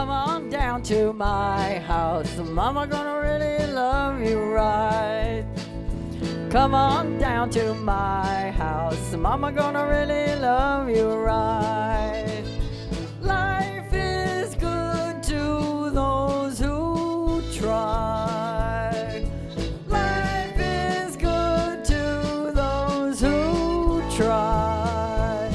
Come on down to my house. Mama gonna really love you right. Come on down to my house. Mama gonna really love you right. Life is good to those who try. Life is good to those who try.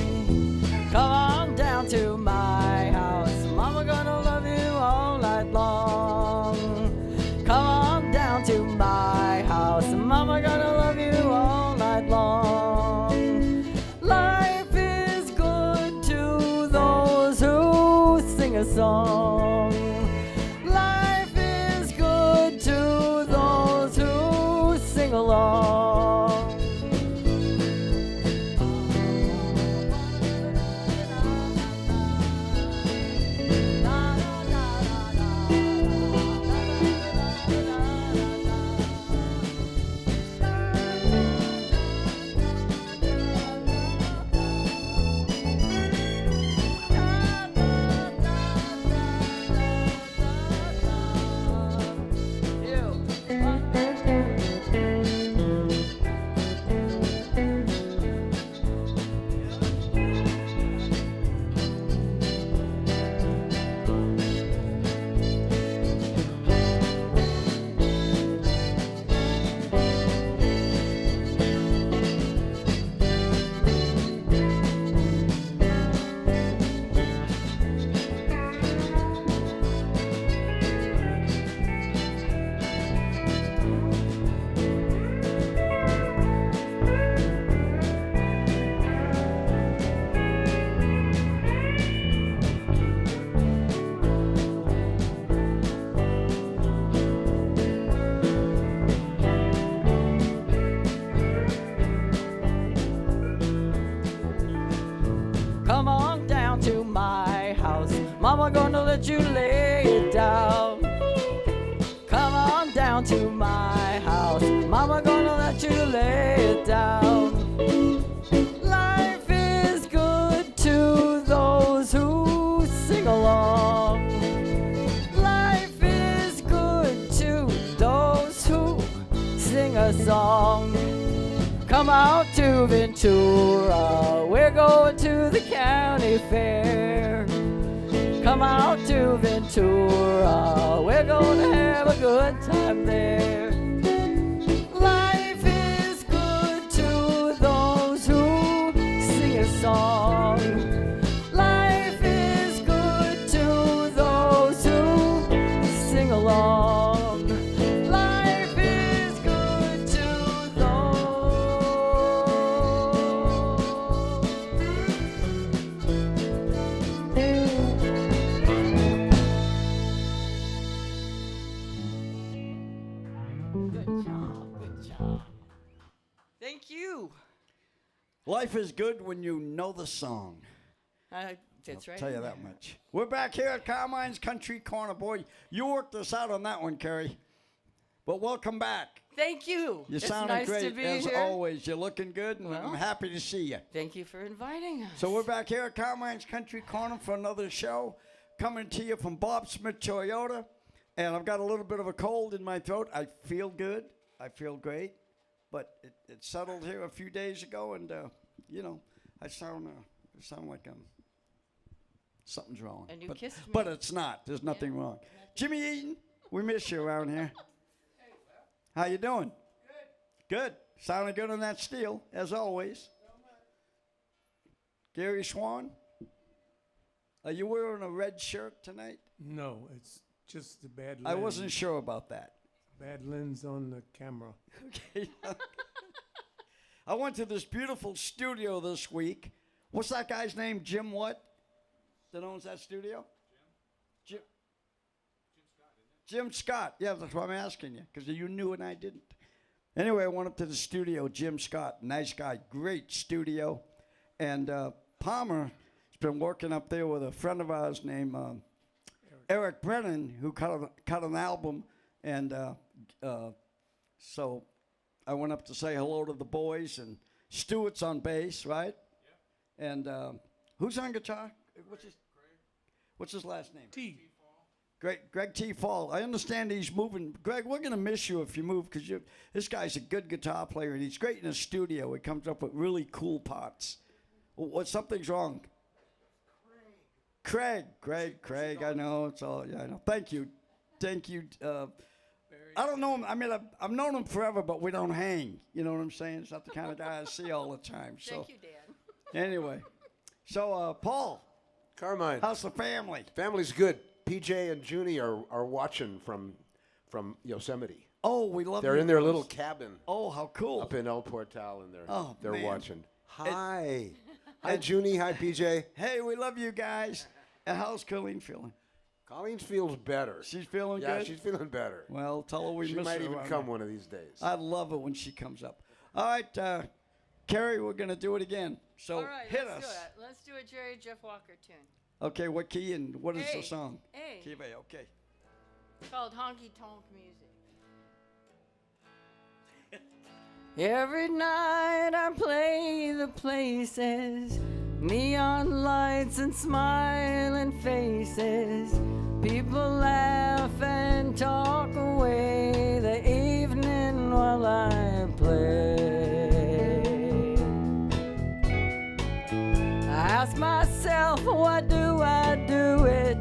Come on down to my house. Mama gonna love you all night long. Come on down to my house. Mama gonna love you all night long. Life is good to those who sing a song. Life is good to those who sing along. Come on down to my house. Mama gonna let you lay it down. Come on down to my house. Mama gonna let you lay it down. Life is good to those who sing along. Life is good to those who sing a song. Come out to Ventura, we're going to the county fair. Come out to Ventura, we're going to have a good time there. Life is good to those who sing a song. Life is good to those who sing along. Life is good to those. Good job, good job. Thank you. Life is good when you know the song. That's right. I'll tell you that much. We're back here at Carmine's Country Corner. Boy, you worked us out on that one, Carrie. But welcome back. Thank you. You It's sounded nice great to be as here. always. You're looking good, and Well. I'm happy to see you. Thank you for inviting us. So we're back here at Carmine's Country Corner for another show, coming to you from Bob Smith Toyota. And I've got a little bit of a cold in my throat. I feel good. I feel great. But it settled here a few days ago, and, you know, I sound like something's wrong. And you kissed me. But it's not. There's nothing wrong. Jimmy Eaton, we miss you around here. How you doing? Good. Good. Sounding good on that steel, as always. Gary Swan, are you wearing a red shirt tonight? No, it's just the bad lens. I wasn't sure about that. Bad lens on the camera. Okay. I went to this beautiful studio this week. What's that guy's name? Jim what? That owns that studio? Jim Scott, isn't it? Jim Scott. Yeah, that's why I'm asking you, because you knew and I didn't. Anyway, I went up to the studio. Jim Scott, nice guy, great studio. And Palmer has been working up there with a friend of ours named Eric Brennan, who cut an album. And so I went up to say hello to the boys. And Stewart's on bass, right? Yeah. And who's on guitar? What's his last name? T. Greg T. Fall. I understand he's moving. Greg, we're gonna miss you if you move because this guy's a good guitar player and he's great in the studio. He comes up with really cool parts. Something's wrong? Craig. I know it's all. Yeah, I know. Thank you. I don't know him. I mean, I've known him forever, but we don't hang. You know what I'm saying? It's not the kind of guy I see all the time. So. Thank you, Dan. Anyway, so Paul. Carmine. How's the family? Family's good. PJ and Junie are watching from Yosemite. Oh, we love. They're in their little cabin. Oh, how cool! Up in El Portal, and they're man. watching. Hi, hi Junie. Hi PJ. Hey, we love you guys. And how's Colleen feeling? Colleen feels better. She's feeling good. Yeah, she's feeling better. Well, tell her we She miss might her even around come here. one of these days. I love it when she comes up. All right, Carrie, we're gonna do it again. So All right, hit let's us. do it. Let's do a Jerry Jeff Walker tune. Okay, what key and what is A. the song? A. Key of A. Okay. It's called Honky Tonk Music. Every night I play the places, neon lights and smiling faces. People laugh and talk away the evening while I play. I ask myself, what do I do it?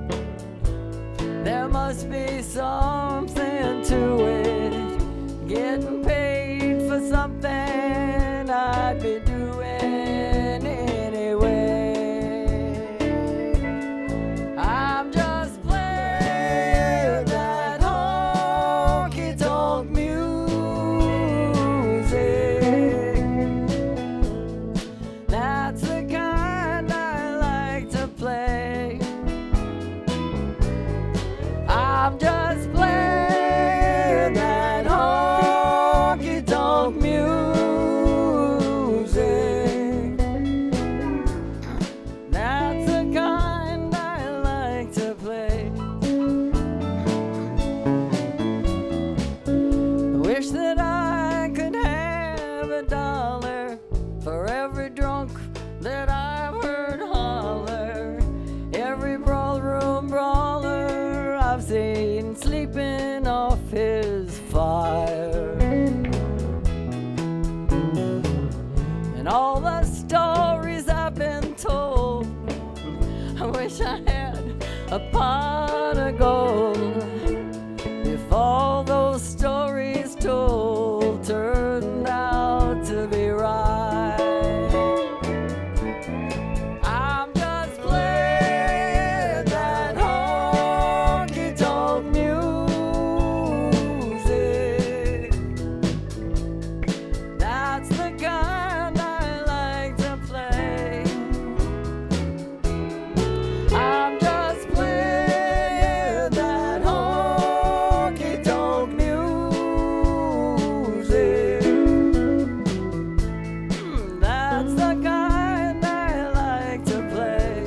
There must be something to it. Getting paid for something I'd be doing anyway. I'm just playing that honky tonk music. That's the kind I like to play. I'm just playing that honky tonk music. That's the kind I like to play. I wish that I could have $1 for every drunk that I've heard holler, every ballroom brawler I've seen sleeping off his fire, and all the stories I've been told. I wish I had a pot of gold. If all those stories told turned out to be right, I'm just playing that honky tonk music. That's the kind I like to play. I'm just playing that honky tonk music. That's the kind I like to play.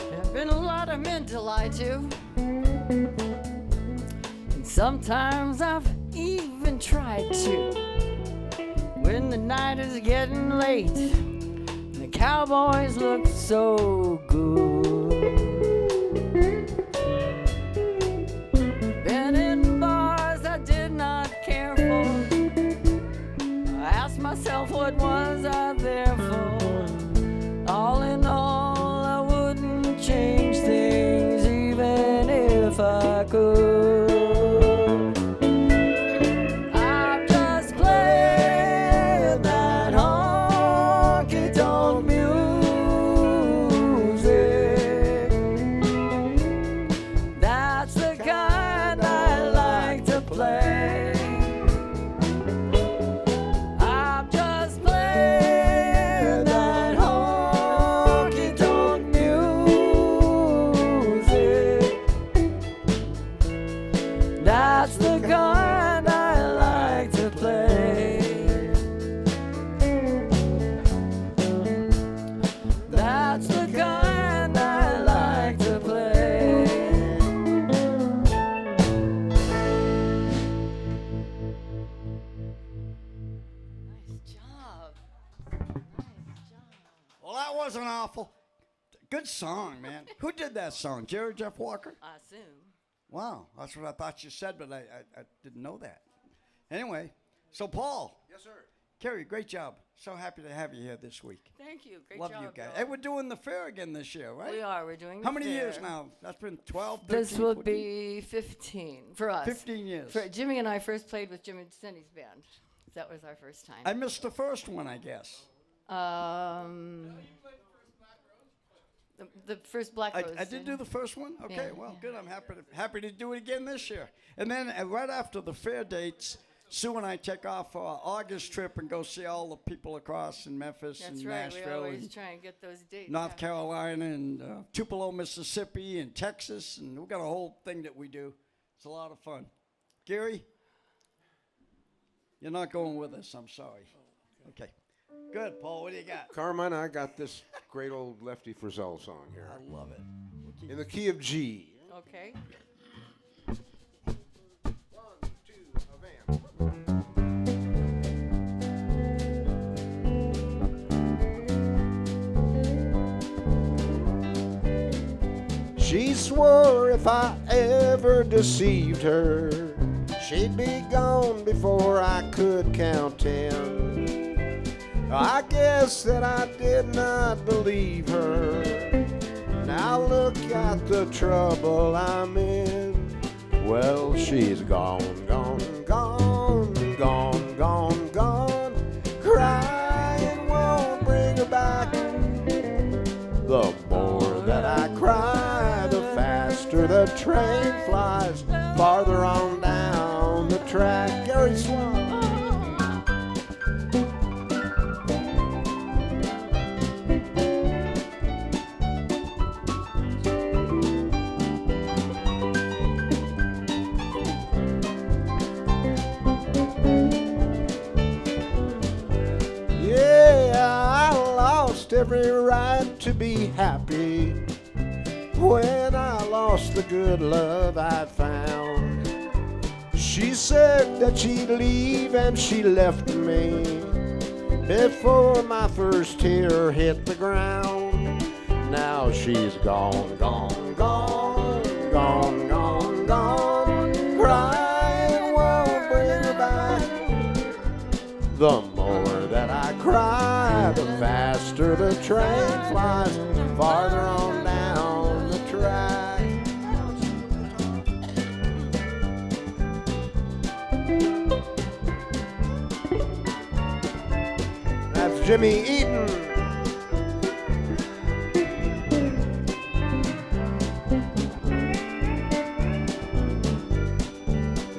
There've been a lot of men to lie to, and sometimes I've even tried to. When the night is getting late, and the The cowboys looked so good. Been in bars I did not care for. I asked myself, what was I there for? All in all, I wouldn't change things even if I could. I've just played that honky-tonk music. That's the kind I like to play. I've just played that honky-tonk music. That's the kind I like to play. That's the kind I like to play. Nice job. Nice job. Well, that wasn't awful. Good song, man. Who did that song? Jerry Jeff Walker? I assume. Wow, that's what I thought you said, but I didn't know that. Anyway, so Paul. Yes, sir. Kerry, great job. So happy to have you here this week. Thank you. Great Love job. you guys. Bill. Hey, we're doing the fair again this year, right? We are. We're doing How the many years fair. now? That's been 12, 13, This will 14? be 15 for us. 15 years. For Jimmy and I first played with Jimmy Cindy's band. That was our first time. I missed the first one, I guess. The first Black Rose. I did do the first one? Okay, Yeah, well, yeah. good. I'm happy to do it again this year. And then right after the fair dates, Sue and I take off for our August trip and go see all the people across in Memphis That's and right. We Nashville always and try and get those dates. North yeah. Carolina and Tupelo, Mississippi and Texas. And we've got a whole thing that we do. It's a lot of fun. Gary, you're not going with us. I'm sorry. Okay. Good, Paul. What do you got? Carmine, I got this great old Lefty Frizzell song here. I love it. In the key of G. Okay. 1, 2, a vamp. She swore if I ever deceived her, she'd be gone before I could count 10. I guess that I did not believe her. Now look at the trouble I'm in. Well, she's gone, gone, gone, gone, gone, gone. Crying won't bring her back. The more that I cry, the faster the train flies farther on down the track. Gary Swan. Every right to be happy when I lost the good love I'd found. She said that she'd leave and she left me before my first tear hit the ground. Now she's gone, gone, gone, gone, gone, gone. Crying won't bring her back. The more that I cry, the faster the train flies farther on down the track. That's Jimmy Eaton.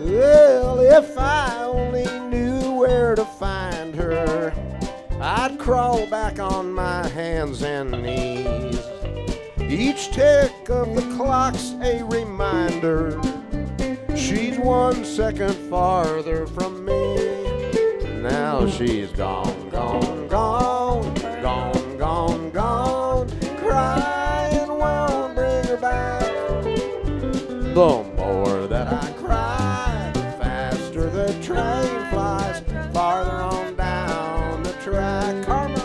Well, if I only knew where to find her, I'd crawl back on my hands and knees. Each tick of the clock's a reminder. She's 1 second farther from me. Now she's gone, gone, gone, gone, gone, gone. Crying won't bring her back. The more that I cry, the faster the train flies farther on down the track. Carmine.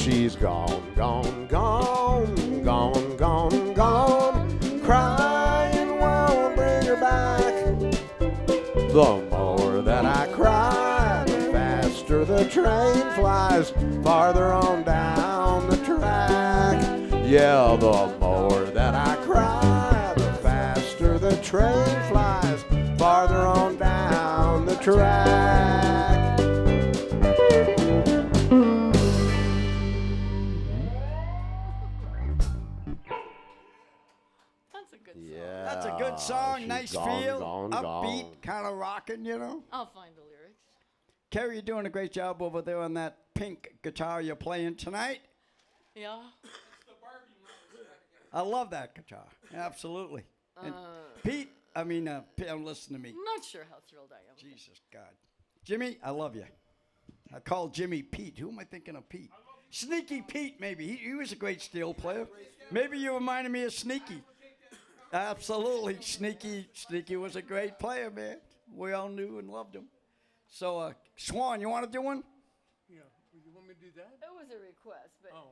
she's gone, gone, gone, gone, gone, gone. Crying won't bring her back. The more that I cry, the faster the train flies farther on down the track. Yeah, the more that I cry, the faster the train flies farther on down the track. That's a good song. Yeah, That's a good song. she's Nice gone, feel. gone, Upbeat, gone. kind of rocking, you know. I'll find the lyrics. Carrie, you're doing a great job over there on that pink guitar you're playing tonight. Yeah. I love that guitar. Absolutely. And Pete, listen to me. I'm not sure how thrilled I am. Jesus God. Jimmy, I love you. I call Jimmy Pete. Who am I thinking of Pete? Sneaky Pete, maybe. He was a great steel player. Maybe you reminded me of Sneaky. Absolutely. Sneaky was a great player, man. We all knew and loved him. So, Swan, you want to do one? Yeah. You want me to do that? It was a request, but Oh.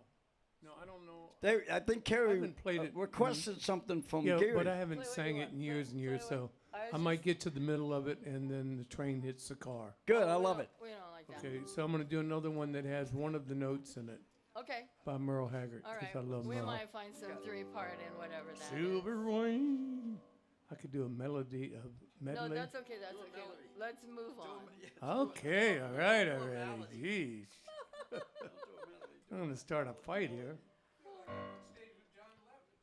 No, I don't know. I think Carrie haven't played it. requested something from Yeah, Gary. but I haven't Play what sang you it in want. years and Play years, what- so I was I might get to the middle of it and then the train hits the car. Good, I love it. we don't like that. Okay, so I'm going to do another one that has one of the notes in it Okay. by Merle Haggard, All because right. I love We Merle. might find some three-part in whatever that is. Silver rain. I could do a melody of medley. No, that's okay. That's okay. Let's move on. Okay, all right already. Jeez. I'm going to start a fight here.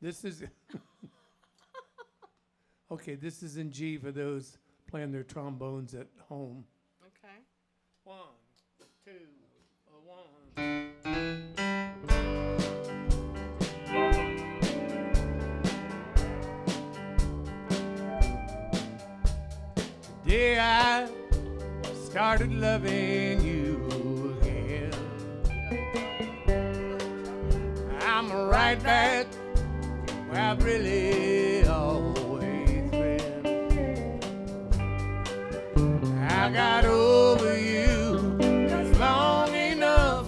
This is okay. This is in G for those playing their trombones at home. Okay. 1, 2, 1. Day I started loving you again. I'm right back where I've really always been. I got over you just long enough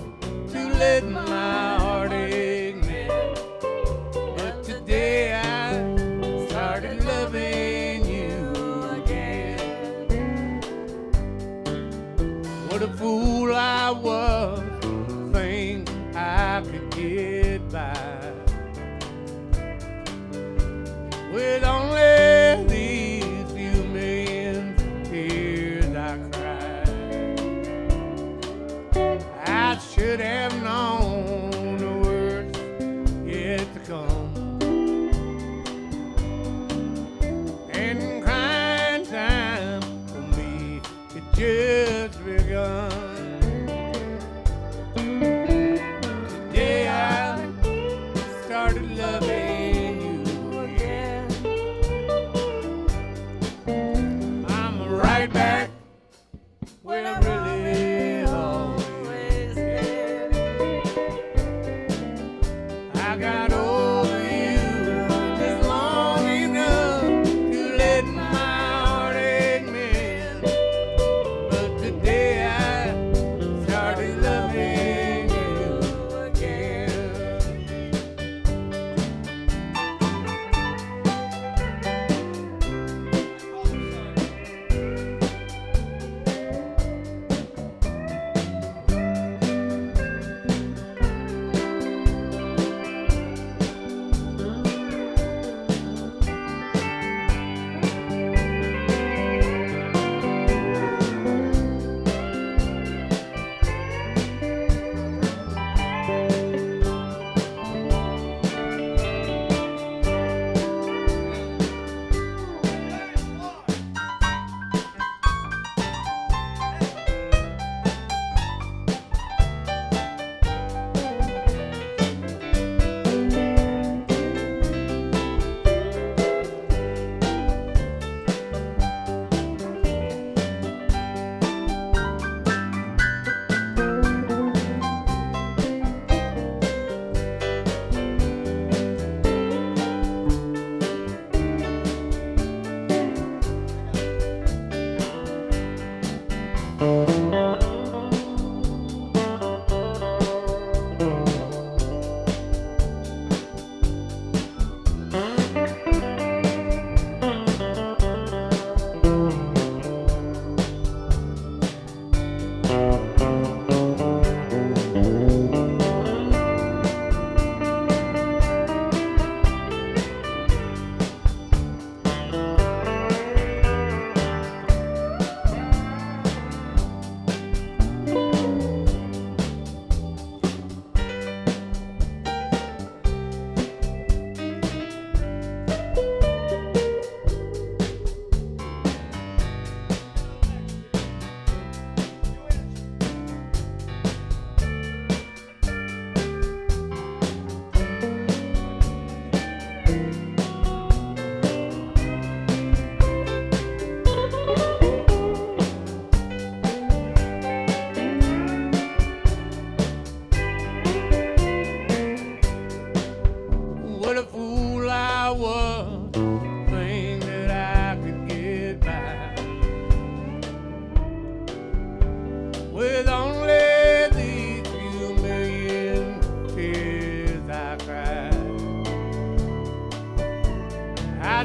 to let my heartache mend. But today I started loving you again. What a fool I was, to think I could get by with only these few million tears I cried. I should have known the worst yet to come. And crying time for me had just begun. Today I started loving you again.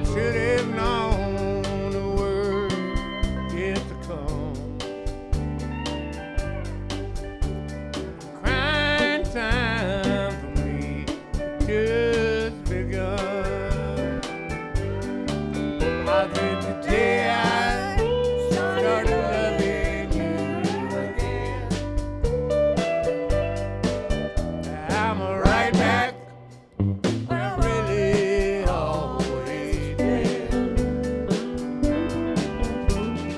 I should have known the worst yet to come. Crying time for me just begun. I think today I started loving you again. I'm right back where I really always been.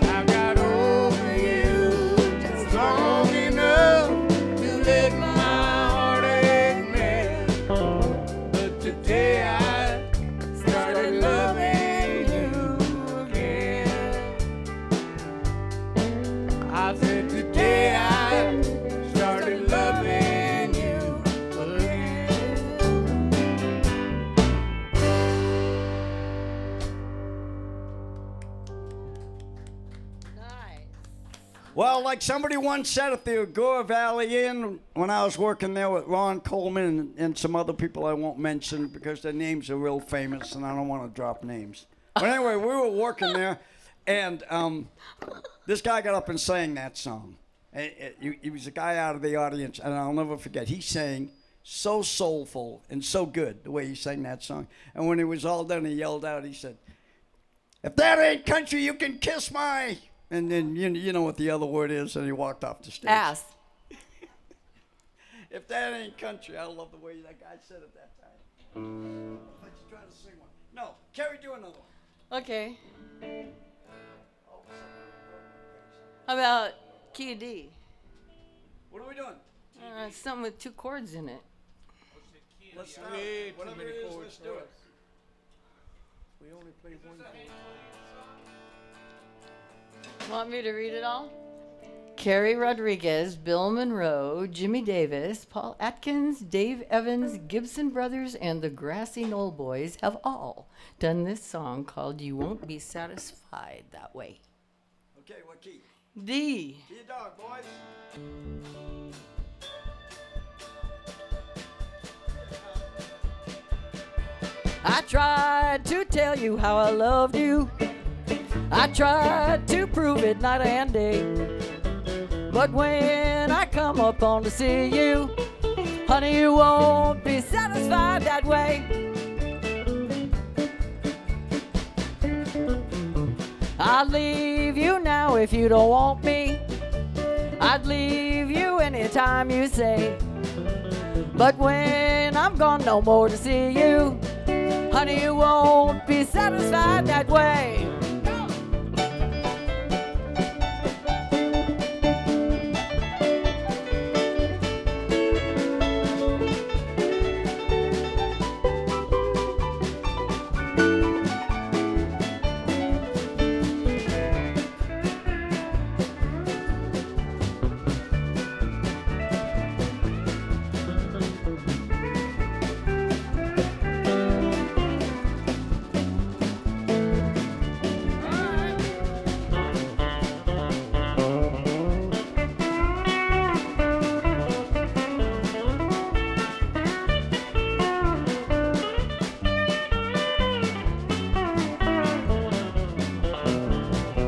I got over you just long enough to let my heartache melt. But today I started loving you again. I said today I started loving you again. Nice. Well, like somebody once said at the Agora Valley Inn when I was working there with Ron Coleman and some other people I won't mention because their names are real famous and I don't want to drop names. But anyway, we were working there, and this guy got up and sang that song. He was a guy out of the audience, and I'll never forget. He sang so soulful and so good the way he sang that song. And when it was all done, he yelled out, he said, "If that ain't country, you can kiss my..." And then you know what the other word is, and he walked off the stage. Ass. If that ain't country, I love the way that guy said it that time. But you try to sing one. No, Carrie, do another one. Okay. How about key D? What are we doing? Something with 2 chords in it. Let's start. Way too Whatever many it is, chords let's for do us. it. We only play one chord. Want me to read it all? Carrie Rodriguez, Bill Monroe, Jimmy Davis, Paul Atkins, Dave Evans, Gibson Brothers, and the Grassy Knoll Boys have all done this song called You Won't Be Satisfied That Way. Okay, what key? D. Key a dog, boys. I tried to tell you how I loved you. I tried to prove it night and day. But when I come up on to see you, honey, you won't be satisfied that way. I'd leave you now if you don't want me. I'd leave you anytime you say. But when I'm gone no more to see you, honey, you won't be satisfied that way.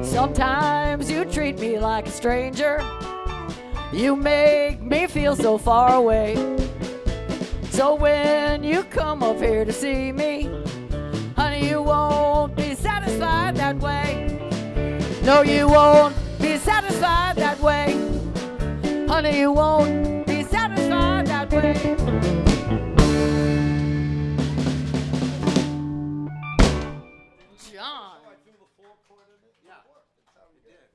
Sometimes you treat me like a stranger. You make me feel so far away. So when you come up here to see me, honey, you won't be satisfied that way. No, you won't be satisfied that way. Honey, you won't be satisfied that way. John. I threw the 4 chord in it. Yeah. It worked. That's how we did it.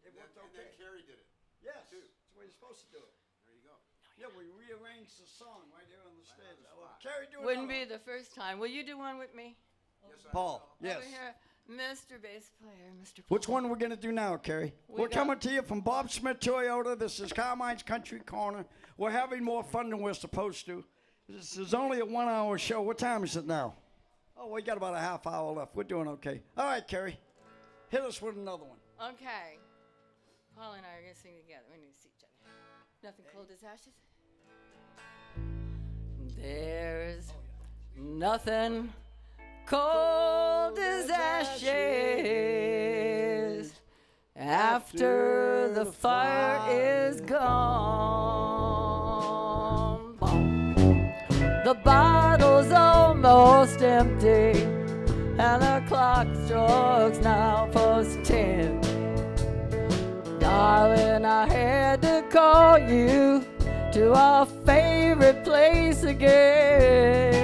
It worked okay. Carrie did it. Yes. That's the way you're supposed to do it. There you go. Yeah, we rearranged the song right here on the stage. Well, Carrie, do Wouldn't another be the first time. Will you do one with me? one. Paul, yes. Over here, Mr. Bass Player, Mr. Which one are we going to do now, Carrie? We're got- coming to you from Bob Smith Toyota. This is Carmine's Country Corner. We're having more fun than we're supposed to. This is only a 1-hour show. What time is it now? Oh, we got about a half hour left. We're doing okay. All right, Carrie. Hit us with another one. Okay. Paul and I are going to sing together. We need to see each other. Nothing cold as ashes. There's nothing cold as ashes after the fire is gone. The bottle's almost empty and the clock strikes now past 10. Darling, I had to call you to our favorite place again.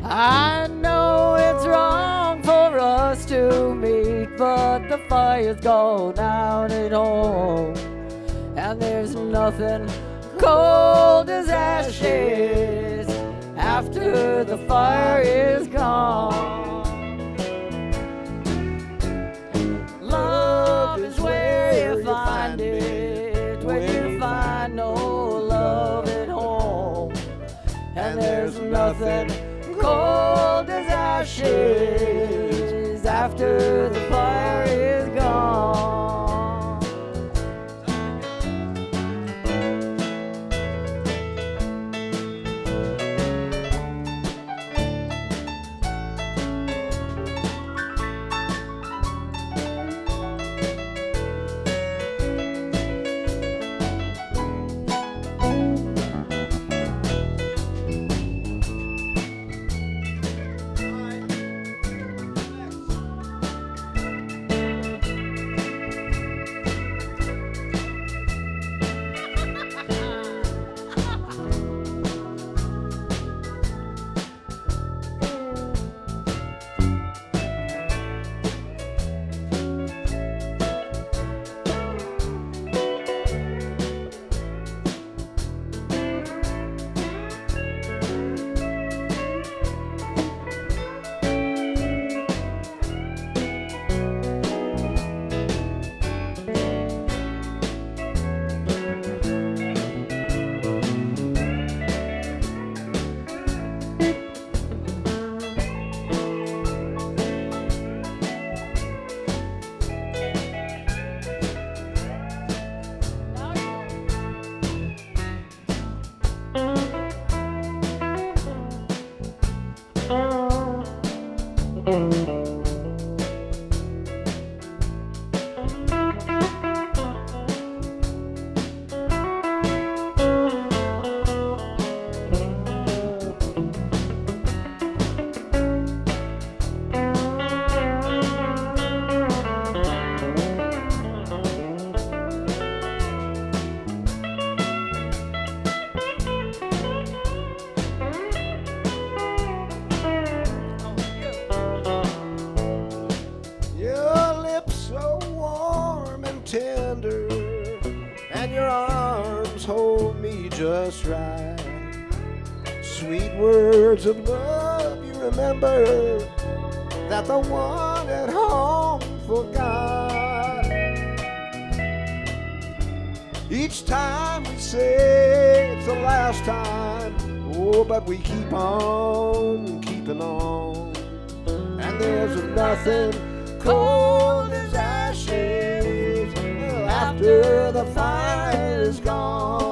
I know it's wrong for us to meet, but the fire's gone out at home, and there's nothing cold as ashes after the fire is gone. Love is where you find it when you find no love at home, and there's nothing cold as ashes after the fire is gone. Just right. Sweet words of love you remember that the one at home forgot. Each time we say it's the last time, oh, but we keep on keeping on. And there's nothing cold as ashes after the fire is gone.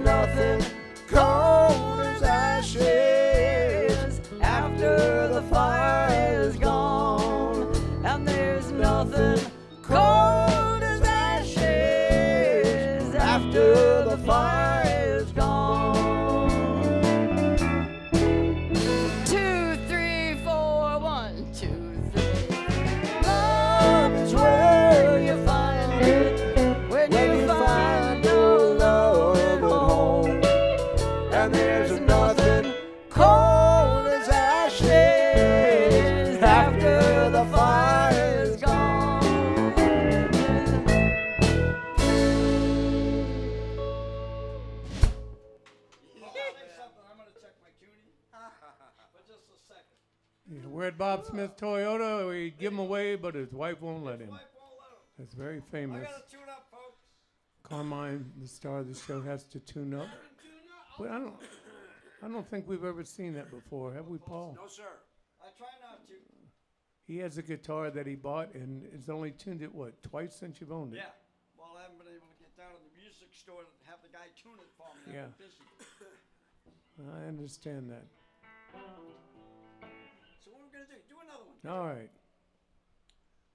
Nothing cold as ashes after the fire is gone, and there's nothing cold as ashes after the fire is gone. 2, 3, 4, 1, 2, 3. Love is where you find it when you find no love. And there's nothing cold as ashes after the fire is gone. I'm going to check my tuning for just a second. We're at Bob Smith Toyota. We give him away, but his wife won't let him. Wife won't let him. It's very I famous. got to tune up, folks. Carmine, the star of the show, has to tune up. But I don't think we've ever seen that before, have we, Paul? No, sir. I try not to. He has a guitar that he bought and has only tuned it, what, twice since you've owned it? Yeah. Well, I haven't been able to get down to the music store to have the guy tune it for me. Yeah. I've been busy. I understand that. So what are we going to do? Do another one. All right.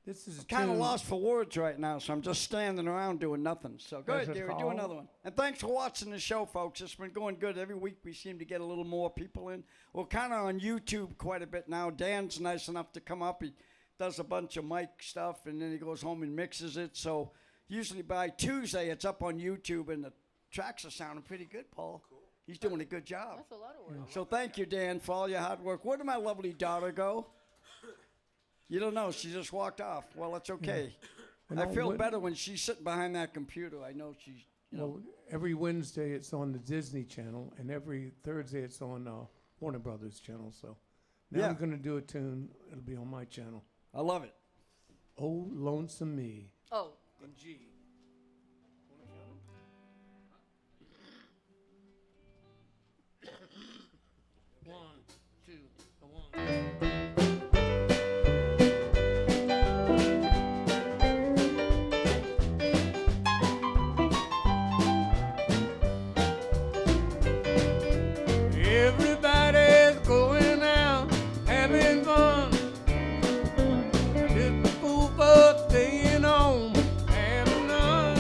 This is a Kind of tune- lost for words right now, so I'm just standing around doing nothing. So go That's ahead, a Gary, do call. another one. And thanks for watching the show, folks. It's been going good. Every week we seem to get a little more people in. We're kind of on YouTube quite a bit now. Dan's nice enough to come up. He does a bunch of mic stuff, and then he goes home and mixes it. So usually by Tuesday, it's up on YouTube, and the tracks are sounding pretty good, Paul. Cool. He's doing a good job. That's a lot of work. So thank you, Dan, for all your hard work. Where did my lovely daughter go? You don't know. She just walked off. Well, it's okay. And I on feel Wed- better when she's sitting behind that computer. I know she's, you know. Well, every Wednesday it's on the Disney Channel, and every Thursday it's on Warner Brothers Channel. So now Yeah. I'm going to do a tune. It'll be on my channel. I love it. Oh, Lonesome Me. Oh, In G. One, two, one. Everybody's going out, having fun. Just a fool for staying home, having none.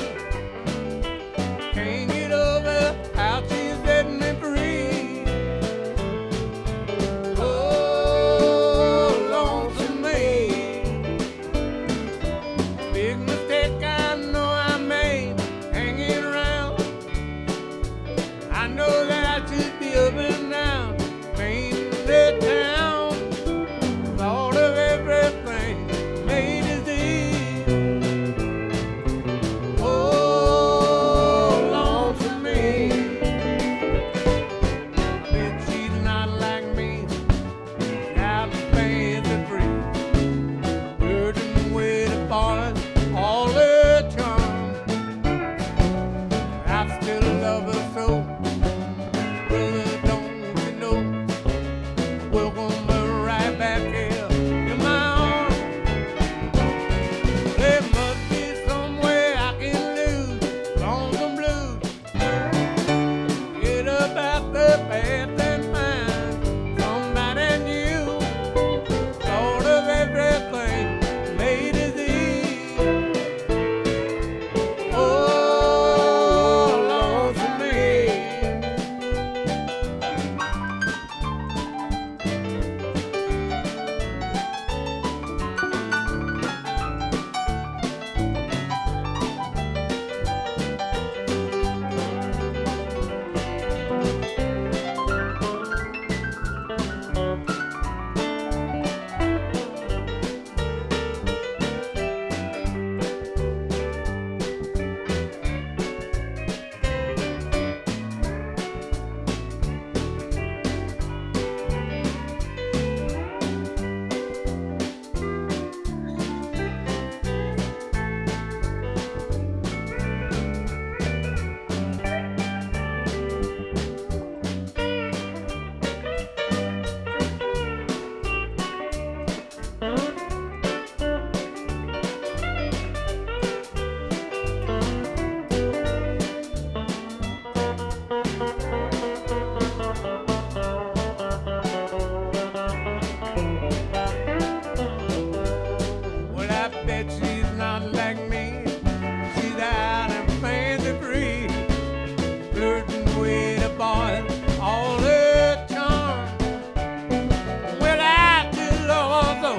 Can't get over how she's setting me free. Oh, lonesome me. Big mistake I know I made, hanging around. I know that I should be up and down, mainly down. Thought of everything, made it easy. Oh, lonesome me. I bet she's not like me, out of fancy free. Burden with the boys, all her charm. I still love her so. Brother, don't you know? Welcome her right back here in my arms. There must be some way I can lose lonesome blues. Get up out the path and find somebody new. Thought of everything, made it easy. Oh, lonesome me. Well, I bet she's not like me. She's out and fancy free. Flirting with the boys, all her charm. Well, I still love her so.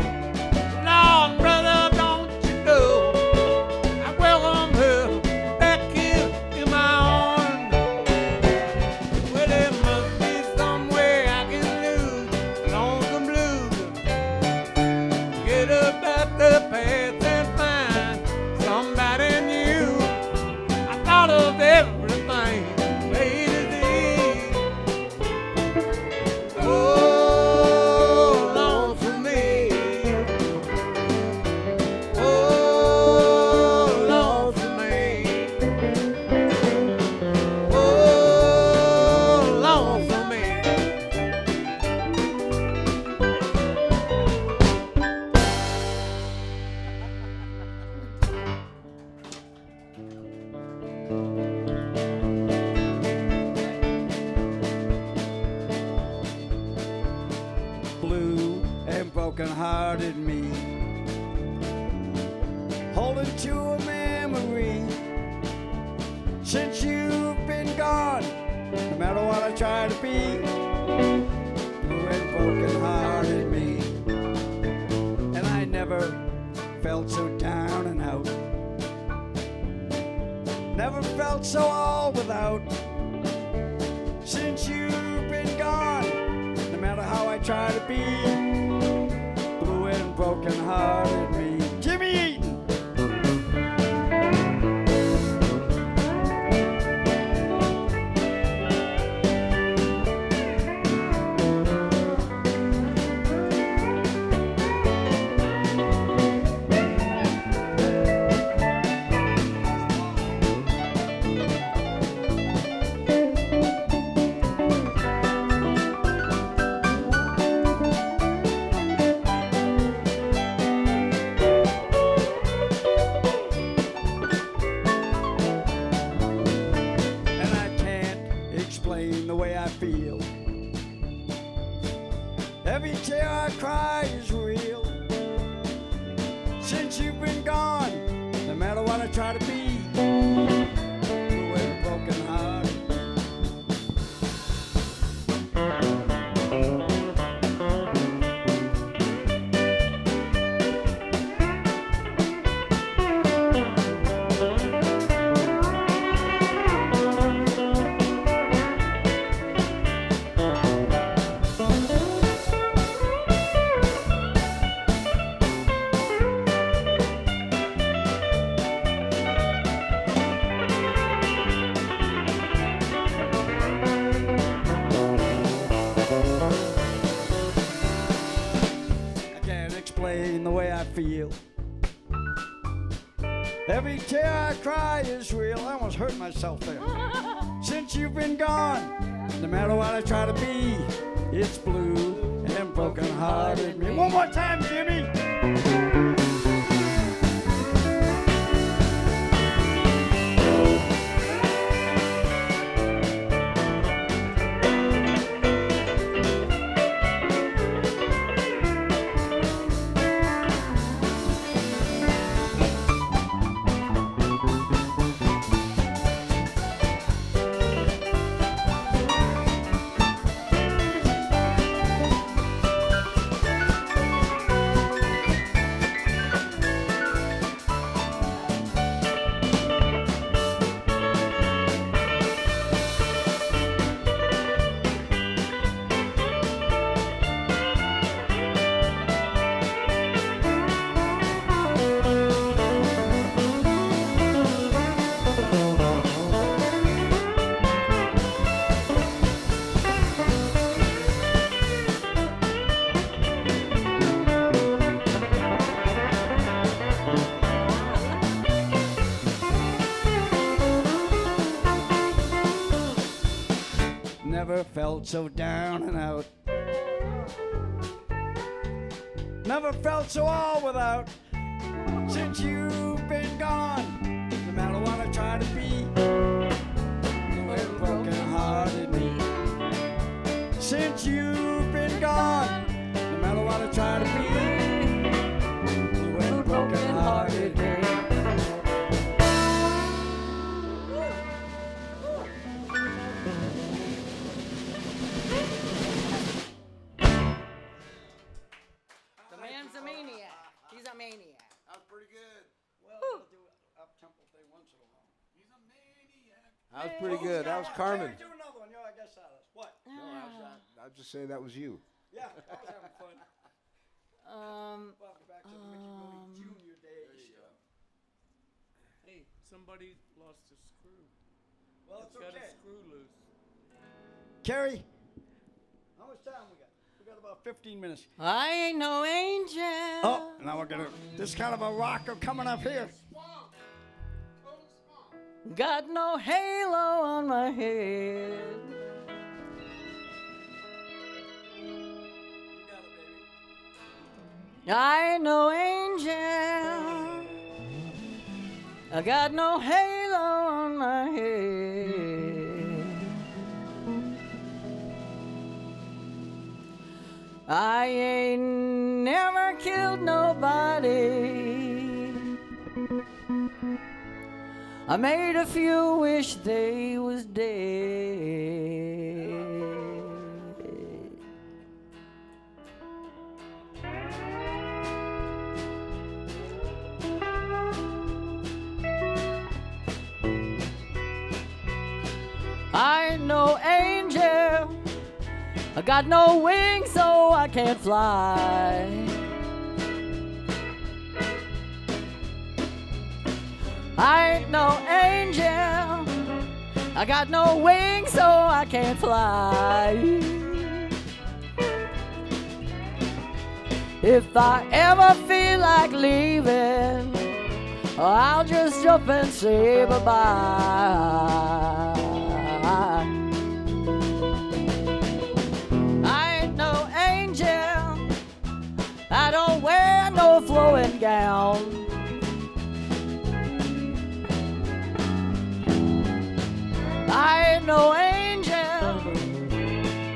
Lord, brother, don't you know? I welcome her back here in my arms. Well, there must be some way I can lose lonesome blues. Get up at the path and find into a memory. Since you've been gone, no matter what I try to be, blue and broken hearted me. And I never felt so down and out. Never felt so all without. Since you've been gone, no matter how I try to be, blue and broken hearted me. Jimmy Eaton. Every tear I cry is real. Since you've been gone, no matter what I try to be, blue and broken heart. The way I feel. Every tear I cry is real. I almost hurt myself there. Since you've been gone, no matter what I try to be, it's blue and broken hearted me. One more time, Jimmy. Never felt so down and out. Never felt so all without. Since you've been gone, no matter what I try to be, blue and broken hearted me. Since you've been gone, no matter what I try to be, blue and broken hearted me. A maniac. He's a maniac. That was pretty good. Well, we'll do an up-tempo thing once in a while. He's a maniac. That was pretty good. That was Carmen. Do another one. Yo, I guess that is. What? No, I was just saying that was you. Yeah, I was having fun. Welcome back to the Mickey Rooney Jr. days. Hey, somebody lost a screw. Well, it's Got a okay. screw loose. Carrie, how much time we got? We got about 15 minutes. I ain't no angel. Oh, now we're gonna. This kind of a rocker coming up here. Got no halo on my head. You got it, baby. I ain't no angel. I got no halo on my head. I ain't never killed nobody. I made a few wish they was dead. I ain't no angel. I got no wings, so I can't fly. I ain't no angel. I got no wings, so I can't fly. If I ever feel like leaving, I'll just jump and say bye-bye. I ain't no angel. I don't wear no flowing gown. I ain't no angel.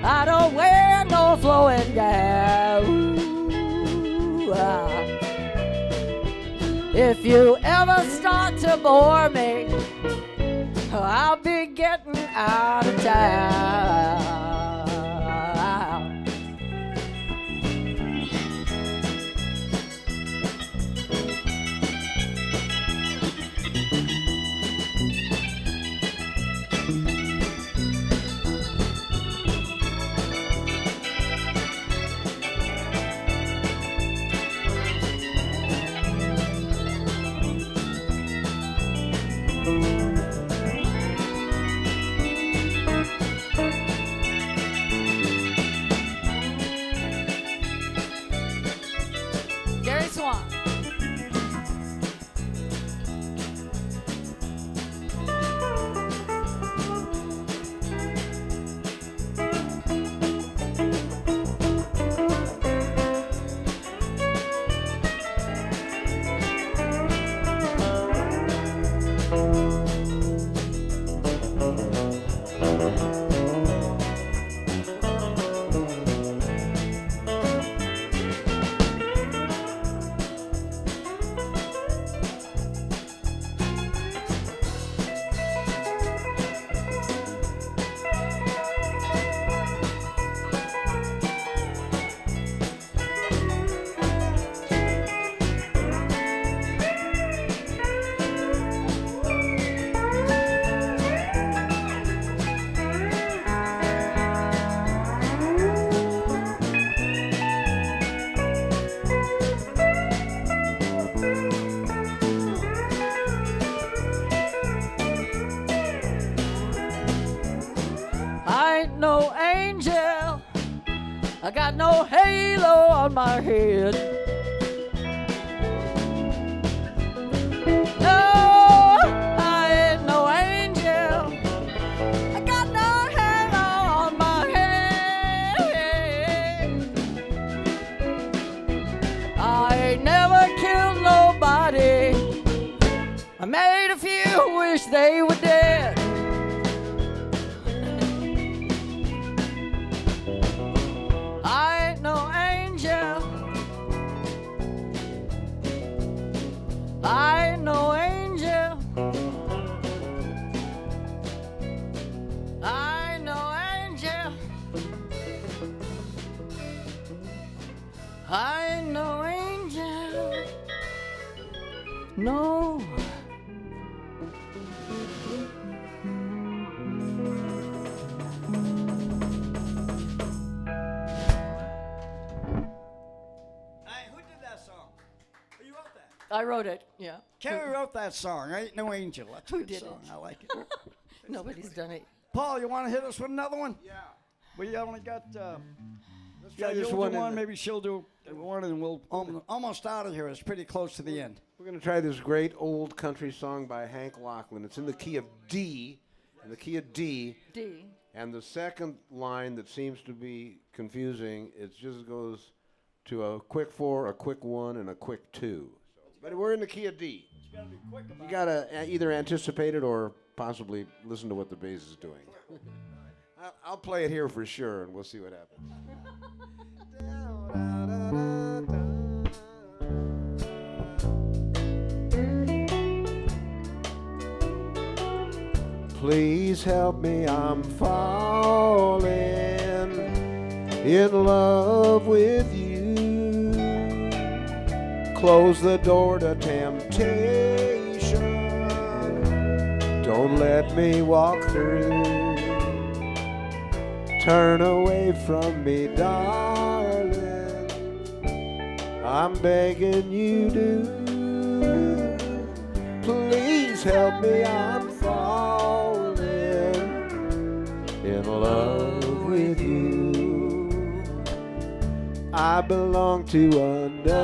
I don't wear no flowing gown. If you ever start to bore me, I'll be getting out of town. Gary Swan. I ain't no angel. I got no halo on my head. No, I ain't no angel. I got no halo on my head. I ain't never killed nobody. I made a few wish they were dead. I ain't no angel. I ain't no angel. I ain't no angel. I ain't no angel. No. Hey, who did that song? Who you wrote that? I wrote it, yeah. Kerry wrote that song. I ain't no angel. That's a Who good did song. it? I like it. Nobody's done it. Paul, you want to hit us with another one? Yeah. We only got. Let's Yeah, try this you'll one. do in one. the- Maybe she'll do one, and we'll almost out of here. It's pretty close to the end. We're going to try this great old country song by Hank Lachlan. It's in the key of D. In the key of D. D. And the second line that seems to be confusing, it just goes to a quick 4, a quick 1, and a quick 2. But we're in the key of D. You got to either anticipate it or possibly listen to what the bass is doing. I'll play it here for sure, and we'll see what happens. Please help me, I'm falling in love with you. Close the door to temptation. Don't let me walk through. Turn away from me, darling. I'm begging you to. Please help me, I'm falling in love with you. I belong to another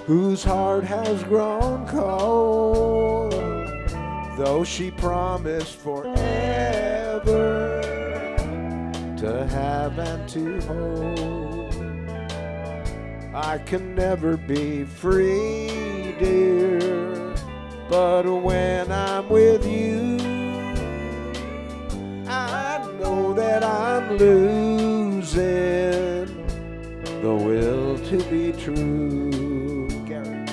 whose heart has grown cold, though she promised forever to have and to hold. I can never be free, dear, but when I'm with you, I know that I'm losing the will to be true. Gary.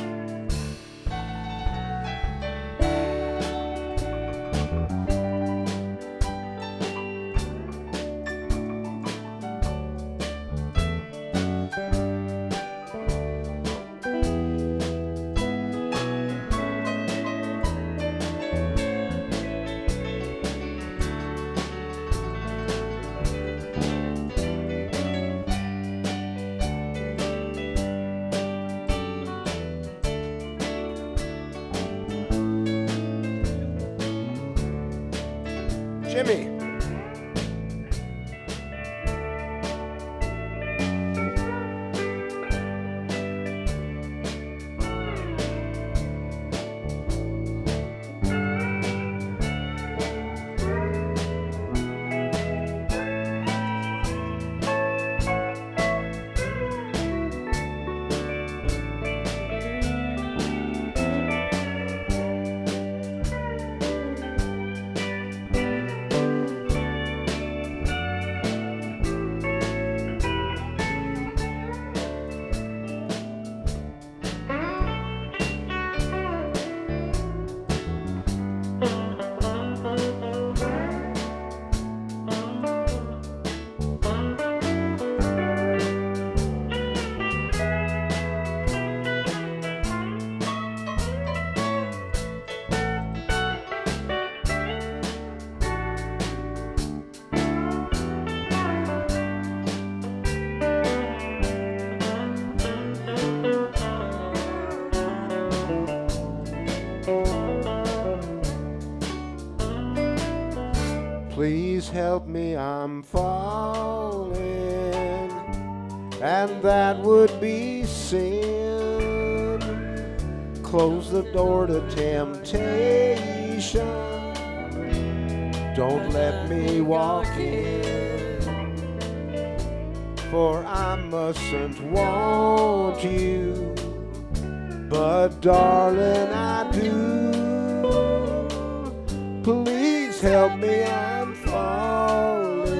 Jimmy. Please help me, I'm falling, and that would be sin. Close the door to temptation. Don't let me walk in, for I mustn't want you, but darling, I do. Please help me, I'm falling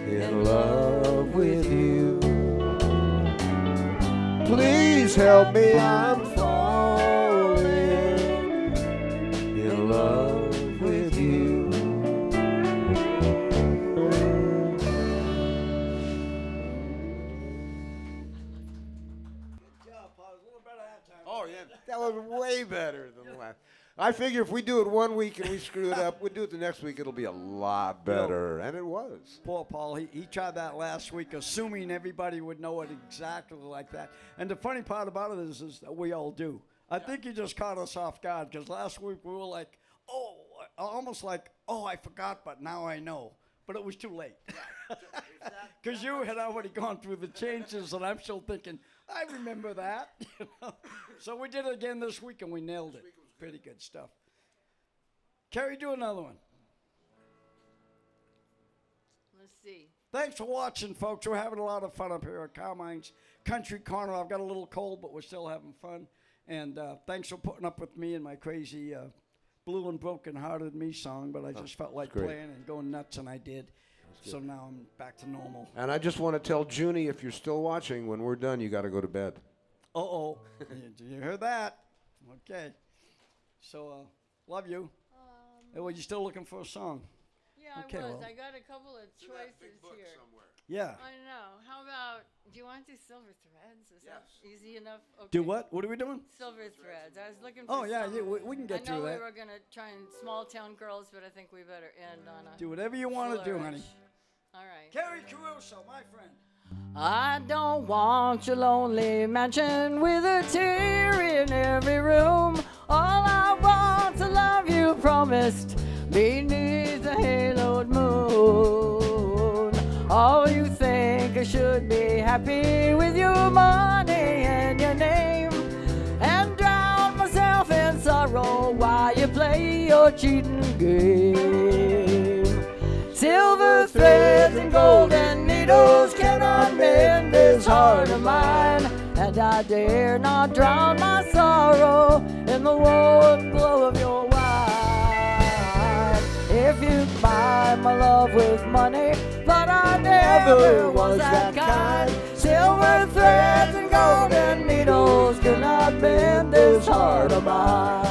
in love with you. Please help me, I'm falling in love with you. Oh yeah, that was way better than the last. I figure if we do it one week and we screw it up, we'll do it the next week, it'll be a lot better. And it was. Poor Paul, he tried that last week, assuming everybody would know it exactly like that. And the funny part about it is that we all do. I think he just caught us off guard, because last week we were like, oh, almost like, oh, I forgot, but now I know. But it was too late. Because you had already gone through the changes, and I'm still thinking, I remember that. You know? So we did it again this week, and we nailed it. Pretty good stuff. Carrie, do another one. Let's see. Thanks for watching, folks. We're having a lot of fun up here at Carmine's Country Corner. I've got a little cold, but we're still having fun. And thanks for putting up with me and my crazy Blue and Broken Hearted Me song. But I just felt like playing and going nuts, and I did. So now I'm back to normal. And I just want to tell Junie, if you're still watching, when we're done, you got to go to bed. Uh-oh. You heard that? Okay. So, love you. Well, you still looking for a song? Yeah, Okay, I was. well. I got a couple of choices here. Yeah. I know. How about, do you want to do Silver Threads? Is that easy enough? Okay. Do what? What are we doing? Silver Threads. I was looking for Oh, yeah, some- yeah, we can get I know through we that. were going to try and Small Town Girls, but I think we better end on a Do whatever you want to do, honey. flourish. All right. Carrie Caruso, my friend. I don't want your lonely mansion with a tear in every room. All I want's a love you promised beneath the haloed moon. Oh, you think I should be happy with your money and your name and drown myself in sorrow while you play your cheating game. Silver threads and golden needles cannot mend this heart of mine, and I dare not drown my sorrow in the warm glow of your wine. If you buy my love with money, but I never was that kind. Silver threads and golden needles cannot mend this heart of mine.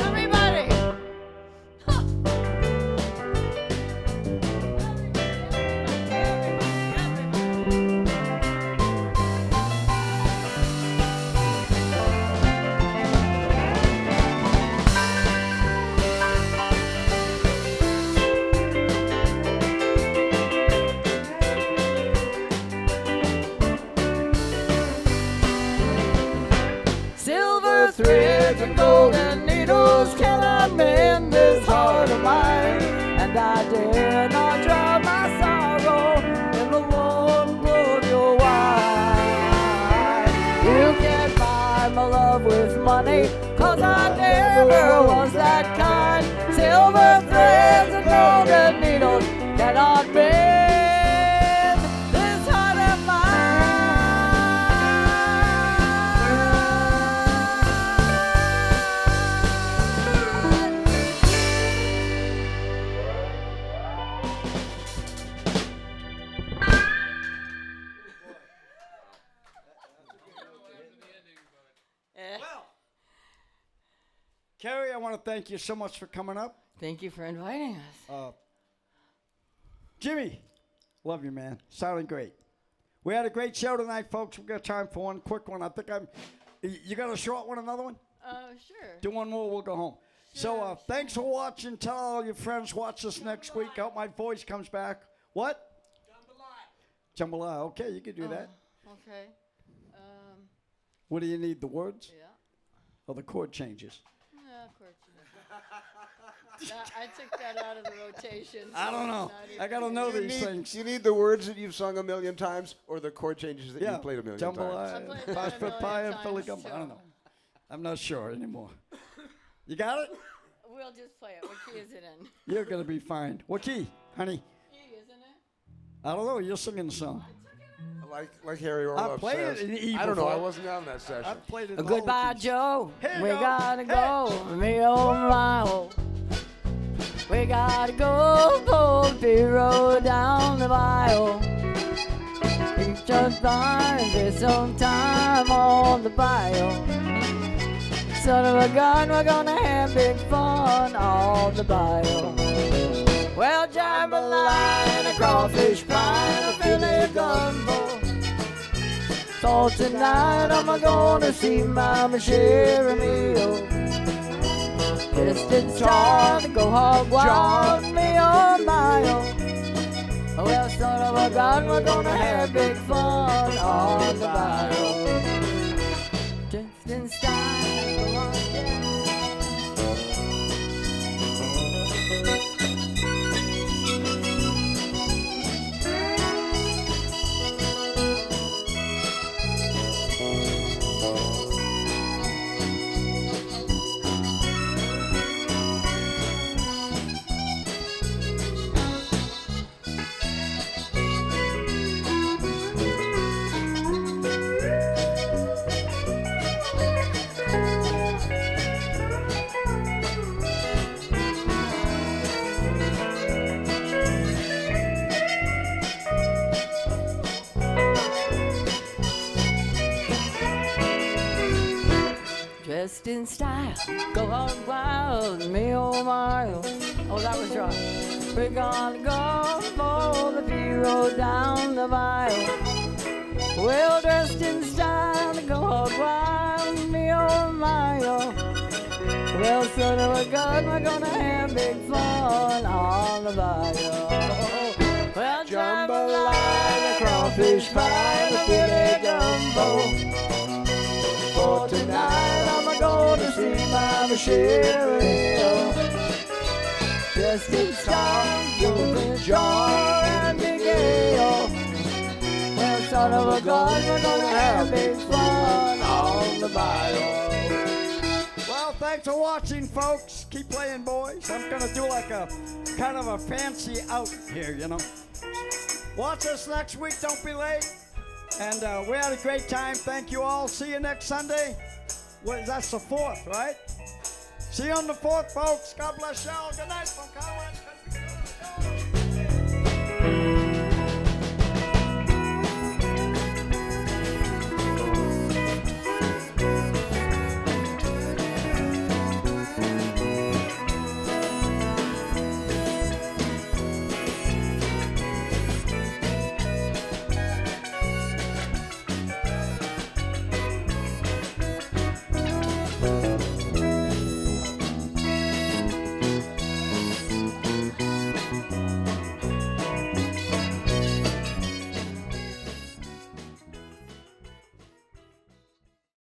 Everybody! Silver threads and golden needles cannot mend this heart of mine, and I dare not drown my sorrow in the warm glow of your wine. You can't buy my love with money, 'cause I never was that kind. Silver threads and golden needles cannot mend this heart of mine. Carrie, I want to thank you so much for coming up. Thank you for inviting us. Jimmy, love you, man. Sounded great. We had a great show tonight, folks. We got time for one quick one. I think you got a short one, another one? Sure. Do one more, we'll go home. So thanks for watching. Tell all your friends, watch us next week. I hope my voice comes back. What? Jambalaya. Okay, you can do that. Okay. What do you need, the words? Yeah. Or the chord changes? Yeah, of course. I took that out of the rotation. I don't know. I got to know these things. You need the words that you've sung a million times or the chord changes that Yeah, you've played a million times. Jambalaya, Prospect Pie, and Philly Gumbo. I don't know. I'm not sure anymore. You got it? We'll just play it. What key is it in? You're going to be fine. What key, honey? E, isn't it? I don't know. You're singing the song. Like Harry I Orloff played says. it in E I don't know. I before. wasn't on that session. I've played it in all Goodbye, the keys. Joe. Here you We go. gotta Hey. go. Me oh my oh. We gotta go, Gold Road down the mile. He just fine for some time on the bio. Son of a gun, we're gonna have big fun on the bio. Well, jambalaya and a crawfish pie and a filet gumbo. So tonight I'm gonna see Mama Cheerio. Distance trying to go hog wild with me on my own. Well, son of a gun, we're gonna have big fun on the bio. Distance time, go on, yeah. Dressed in style, go on wild, me oh my oh, that was wrong. We're gonna go for the hero down the aisle. Well, dressed in style, go on wild, me oh my oh. Well, son of a gun, we're gonna have big fun on the bio. Well, jambalaya, crawfish pie, the filet gumbo. For tonight I'm gonna see Mama Cheerio. Just in style, Gilbert, Jar, and Big Ale. Well, son of a gun, we're gonna have big fun on the bio. Well, thanks for watching, folks. Keep playing, boys. I'm gonna do like a kind of a fancy out here, you know. Watch us next week. Don't be late. And we had a great time. Thank you all. See you next Sunday. That's the 4th, right? See you on the 4th, folks. God bless y'all. Good night from Conway.